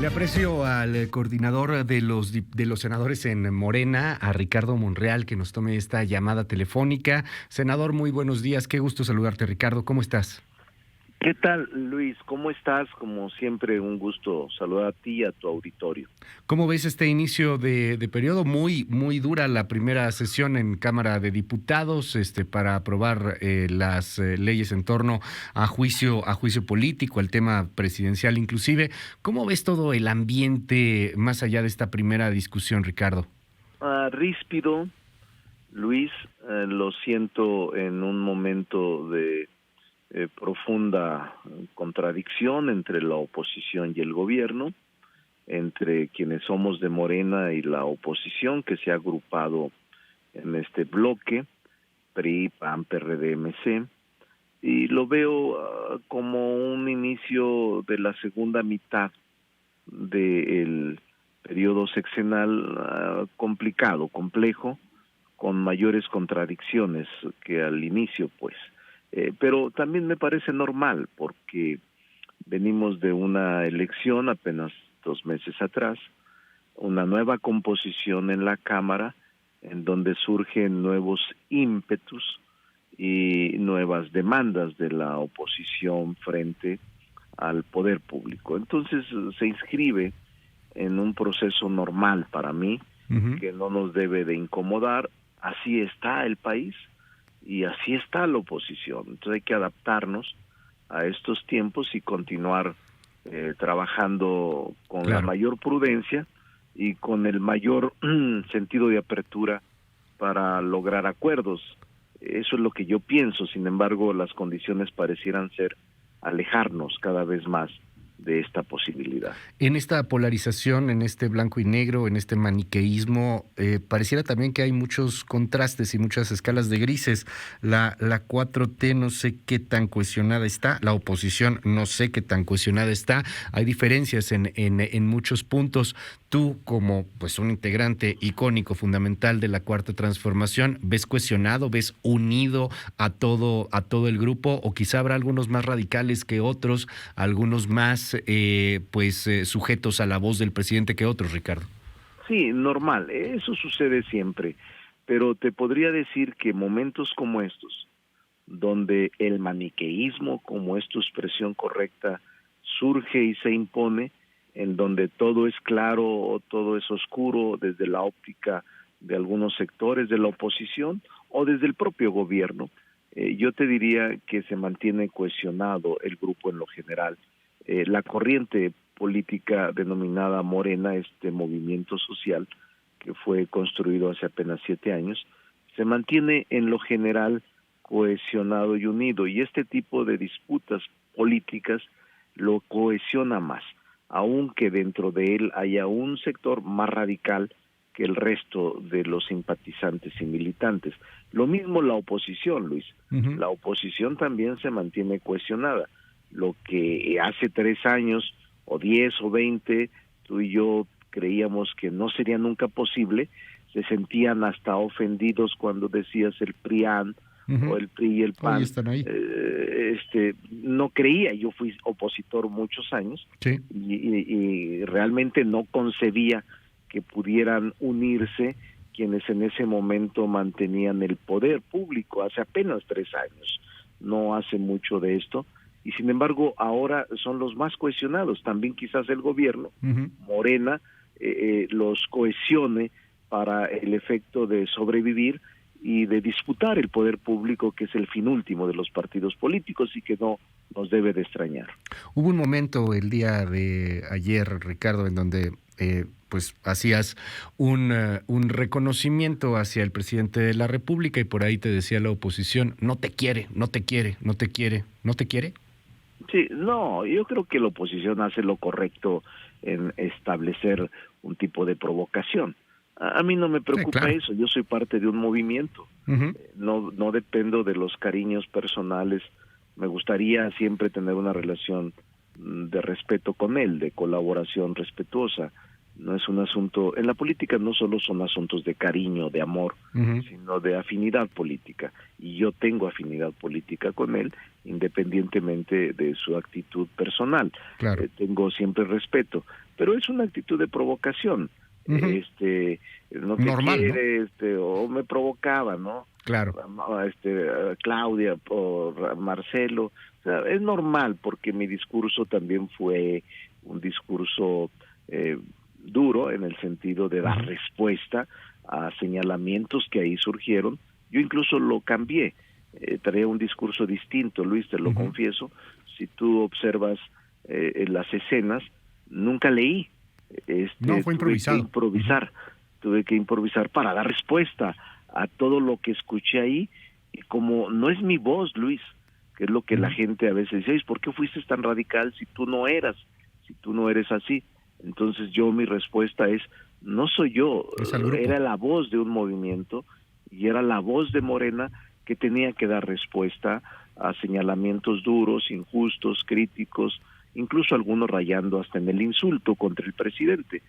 Le aprecio al coordinador de los senadores en Morena, a Ricardo Monreal, que nos tome esta llamada telefónica. Senador, muy buenos días. Qué gusto saludarte, Ricardo. ¿Cómo estás? ¿Qué tal, Luis? ¿Cómo estás? Como siempre, un gusto saludar a ti y a tu auditorio. ¿Cómo ves este inicio de periodo? Muy dura la primera sesión en Cámara de Diputados, para aprobar las leyes en torno a juicio político, al tema presidencial inclusive. ¿Cómo ves todo el ambiente más allá de esta primera discusión, Ricardo? Ríspido, Luis, lo siento en un momento de profunda contradicción entre la oposición y el gobierno, entre quienes somos de Morena y la oposición que se ha agrupado en este bloque, PRI, PAN, PRD, MC, y lo veo como un inicio de la segunda mitad del periodo sexenal complicado, complejo, con mayores contradicciones que al inicio, pues. Pero también me parece normal, porque venimos de una elección apenas 2 meses atrás, una nueva composición en la Cámara, en donde surgen nuevos ímpetus y nuevas demandas de la oposición frente al poder público. Entonces se inscribe en un proceso normal para mí, que no nos debe de incomodar. Así está el país y así está la oposición. Entonces hay que adaptarnos a estos tiempos y continuar trabajando con la mayor prudencia y con el mayor sentido de apertura para lograr acuerdos. Eso es lo que yo pienso. Sin embargo, las condiciones parecieran ser alejarnos cada vez más de esta posibilidad. En esta polarización, en este blanco y negro, en este maniqueísmo, pareciera también que hay muchos contrastes y muchas escalas de grises. La 4T no sé qué tan cohesionada está, la oposición no sé qué tan cohesionada está, hay diferencias en muchos puntos. Tú, como pues un integrante icónico, fundamental de la Cuarta Transformación, ¿ves cohesionado, ves unido a todo el grupo? O quizá habrá algunos más radicales que otros, algunos más sujetos a la voz del presidente que otros, Ricardo. Sí, normal, eso sucede siempre, pero te podría decir que momentos como estos, donde el maniqueísmo, como es tu expresión correcta, surge y se impone, en donde todo es claro o todo es oscuro desde la óptica de algunos sectores de la oposición o desde el propio gobierno, yo te diría que se mantiene cohesionado el grupo en lo general. La corriente política denominada Morena, este movimiento social que fue construido hace apenas 7 años, se mantiene en lo general cohesionado y unido, y este tipo de disputas políticas lo cohesiona más, aunque dentro de él haya un sector más radical que el resto de los simpatizantes y militantes. Lo mismo la oposición, Luis. La oposición también se mantiene cohesionada. Lo que hace 3 años, o 10 o 20, tú y yo creíamos que no sería nunca posible, se sentían hasta ofendidos cuando decías el PRIAN o el PRI y el PAN. Hoy están ahí. No creía, yo fui opositor muchos años, sí. y realmente no concebía que pudieran unirse quienes en ese momento mantenían el poder público, hace apenas 3 años, no hace mucho de esto, y sin embargo ahora son los más cohesionados. También quizás el gobierno, Morena, los cohesione para el efecto de sobrevivir y de disputar el poder público, que es el fin último de los partidos políticos y que no nos debe de extrañar. Hubo un momento el día de ayer, Ricardo, en donde pues hacías un reconocimiento hacia el presidente de la República, y por ahí te decía la oposición: no te quiere, no te quiere, no te quiere. ¿No te quiere? Sí, no, yo creo que la oposición hace lo correcto en establecer un tipo de provocación. A mí no me preocupa eso, yo soy parte de un movimiento, no dependo de los cariños personales. Me gustaría siempre tener una relación de respeto con él, de colaboración respetuosa. No es un asunto, en la política no solo son asuntos de cariño, de amor, sino de afinidad política, y yo tengo afinidad política con él, independientemente de su actitud personal. Claro. Tengo siempre respeto, pero es una actitud de provocación. Ujú. No que Normal, ¿no? quiere, o me provocaba, ¿no? Claro. Claudia por Marcelo. O sea, es normal porque mi discurso también fue un discurso duro en el sentido de dar respuesta a señalamientos que ahí surgieron. Yo incluso lo cambié, traía un discurso distinto, Luis, te lo confieso. Si tú observas en las escenas, nunca leí. No, fue improvisado. Tuve que improvisar para dar respuesta a todo lo que escuché ahí, y como no es mi voz, Luis, que es lo que la gente a veces dice, ¿por qué fuiste tan radical si tú no eres así? Entonces mi respuesta es, no soy yo, era la voz de un movimiento y era la voz de Morena que tenía que dar respuesta a señalamientos duros, injustos, críticos, incluso algunos rayando hasta en el insulto contra el presidente.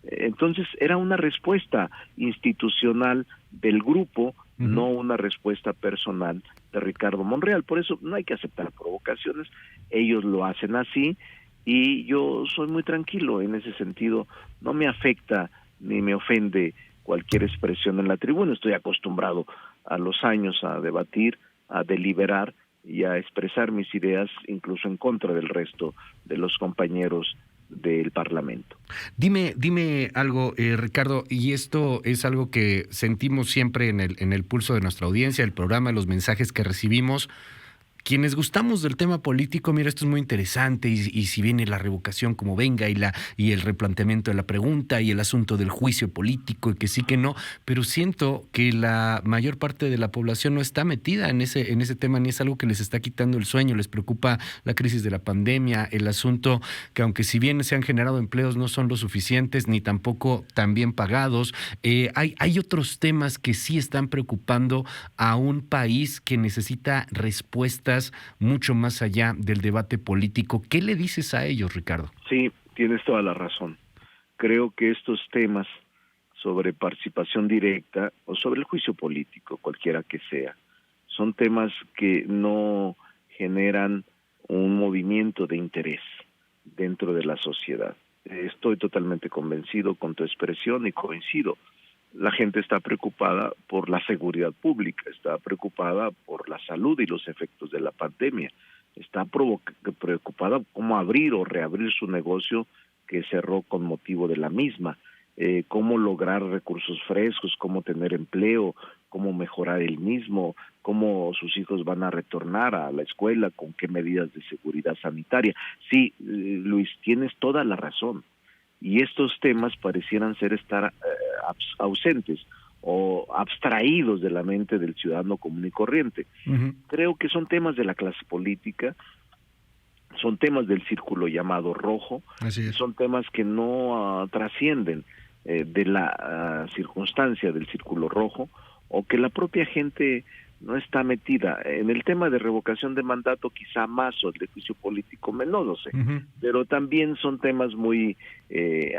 Entonces era una respuesta institucional del grupo, no una respuesta personal de Ricardo Monreal. Por eso no hay que aceptar provocaciones, ellos lo hacen así y yo soy muy tranquilo en ese sentido, no me afecta ni me ofende cualquier expresión en la tribuna. Estoy acostumbrado a los años a debatir, a deliberar y a expresar mis ideas incluso en contra del resto de los compañeros del Parlamento. Dime algo, Ricardo, y esto es algo que sentimos siempre en el pulso de nuestra audiencia, el programa, los mensajes que recibimos. Quienes gustamos del tema político, mira, esto es muy interesante y si viene la revocación como venga y el replanteamiento de la pregunta y el asunto del juicio político y que sí que no, pero siento que la mayor parte de la población no está metida en ese tema, ni es algo que les está quitando el sueño. Les preocupa la crisis de la pandemia, el asunto que aunque si bien se han generado empleos no son lo suficientes ni tampoco tan bien pagados. Hay otros temas que sí están preocupando a un país que necesita respuestas mucho más allá del debate político. ¿Qué le dices a ellos, Ricardo? Sí, tienes toda la razón. Creo que estos temas sobre participación directa o sobre el juicio político, cualquiera que sea, son temas que no generan un movimiento de interés dentro de la sociedad. Estoy totalmente convencido con tu expresión y coincido. La gente está preocupada por la seguridad pública, está preocupada por la salud y los efectos de la pandemia, está preocupada cómo abrir o reabrir su negocio que cerró con motivo de la misma, cómo lograr recursos frescos, cómo tener empleo, cómo mejorar el mismo, cómo sus hijos van a retornar a la escuela, con qué medidas de seguridad sanitaria. Sí, Luis, tienes toda la razón. Y estos temas parecieran estar ausentes o abstraídos de la mente del ciudadano común y corriente. Creo que son temas de la clase política, son temas del círculo llamado rojo, son temas que no trascienden de la circunstancia del círculo rojo, o que la propia gente no está metida. En el tema de revocación de mandato quizá más, o el de juicio político menos, no lo sé, pero también son temas muy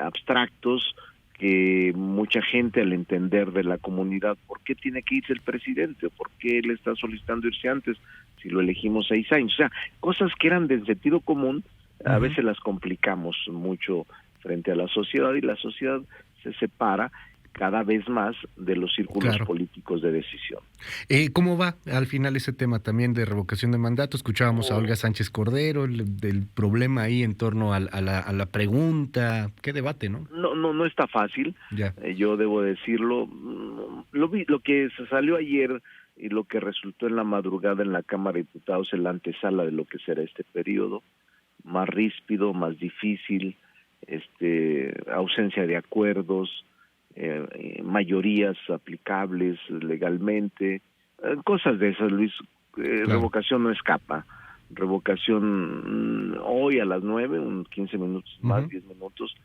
abstractos que mucha gente, al entender de la comunidad por qué tiene que irse el presidente o por qué él está solicitando irse antes si lo elegimos 6 años, o sea, cosas que eran del sentido común, a veces las complicamos mucho frente a la sociedad, y la sociedad se separa cada vez más de los círculos políticos de decisión. ¿Cómo va al final ese tema también de revocación de mandato? Escuchábamos a Olga Sánchez Cordero, del problema ahí en torno a la pregunta. Qué debate, ¿no? No está fácil. Yo debo decirlo. Lo que se salió ayer y lo que resultó en la madrugada en la Cámara de Diputados en la antesala de lo que será este periodo, más ríspido, más difícil, ausencia de acuerdos, mayorías aplicables legalmente, cosas de esas, Luis. Revocación no escapa. Revocación hoy a las 9, 15 minutos más, 10 minutos,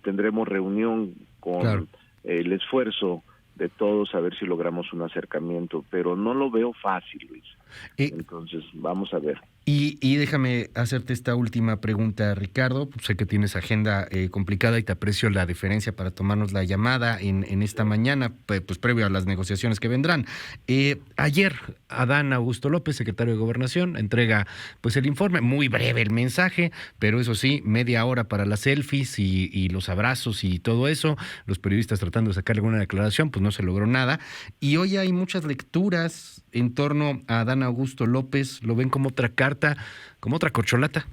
tendremos reunión con el esfuerzo de todos a ver si logramos un acercamiento, pero no lo veo fácil, Luis. Entonces, vamos a ver. Y déjame hacerte esta última pregunta, Ricardo. Sé que tienes agenda complicada y te aprecio la deferencia para tomarnos la llamada en esta mañana, pues previo a las negociaciones que vendrán. Ayer, Adán Augusto López, secretario de Gobernación, entrega pues el informe, muy breve el mensaje, pero eso sí, media hora para las selfies y los abrazos y todo eso. Los periodistas tratando de sacarle alguna declaración, pues no se logró nada. Y hoy hay muchas lecturas en torno a Adán Augusto López. ¿Lo ven como otra carta, como otra corcholata?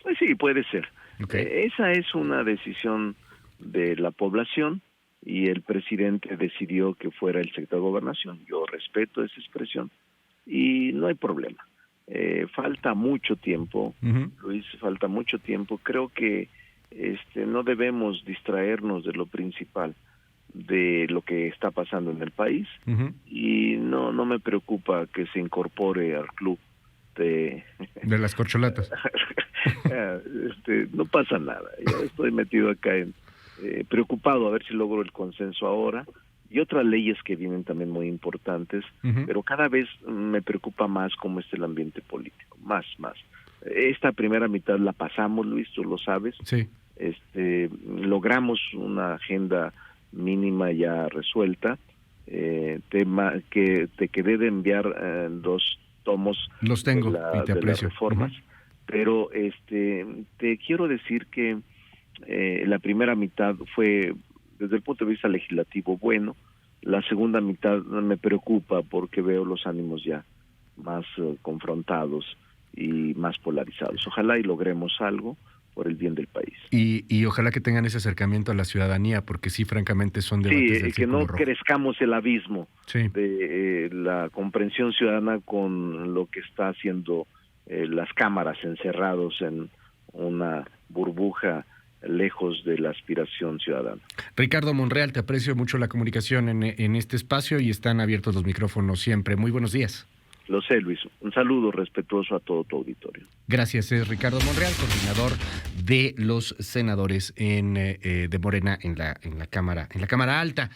Pues sí, puede ser. Okay. Esa es una decisión de la población y el presidente decidió que fuera el secretario de Gobernación. Yo respeto esa expresión y no hay problema. Falta mucho tiempo, Luis, falta mucho tiempo. Creo que no debemos distraernos de lo principal, de lo que está pasando en el país, y no me preocupa que se incorpore al club de las corcholatas. No pasa nada. Yo estoy metido acá preocupado a ver si logro el consenso ahora, y otras leyes que vienen también muy importantes, pero cada vez me preocupa más cómo está el ambiente político, más. Esta primera mitad la pasamos, Luis, tú lo sabes. Sí. Logramos una agenda mínima ya resuelta, tema que te quedé de enviar 2 tomos. Los tengo y te de aprecio. Las reformas, pero te quiero decir que la primera mitad fue, desde el punto de vista legislativo, bueno. La segunda mitad me preocupa porque veo los ánimos ya más confrontados y más polarizados. Ojalá y logremos algo por el bien del país. Y ojalá que tengan ese acercamiento a la ciudadanía, porque sí, francamente, son debates del que no rojo. crezcamos el abismo sí. de la comprensión ciudadana con lo que está haciendo las cámaras, encerrados en una burbuja lejos de la aspiración ciudadana. Ricardo Monreal, te aprecio mucho la comunicación en este espacio y están abiertos los micrófonos siempre. Muy buenos días. Lo sé, Luis. Un saludo respetuoso a todo tu auditorio. Gracias, es Ricardo Monreal, coordinador de los senadores de Morena en la Cámara Alta.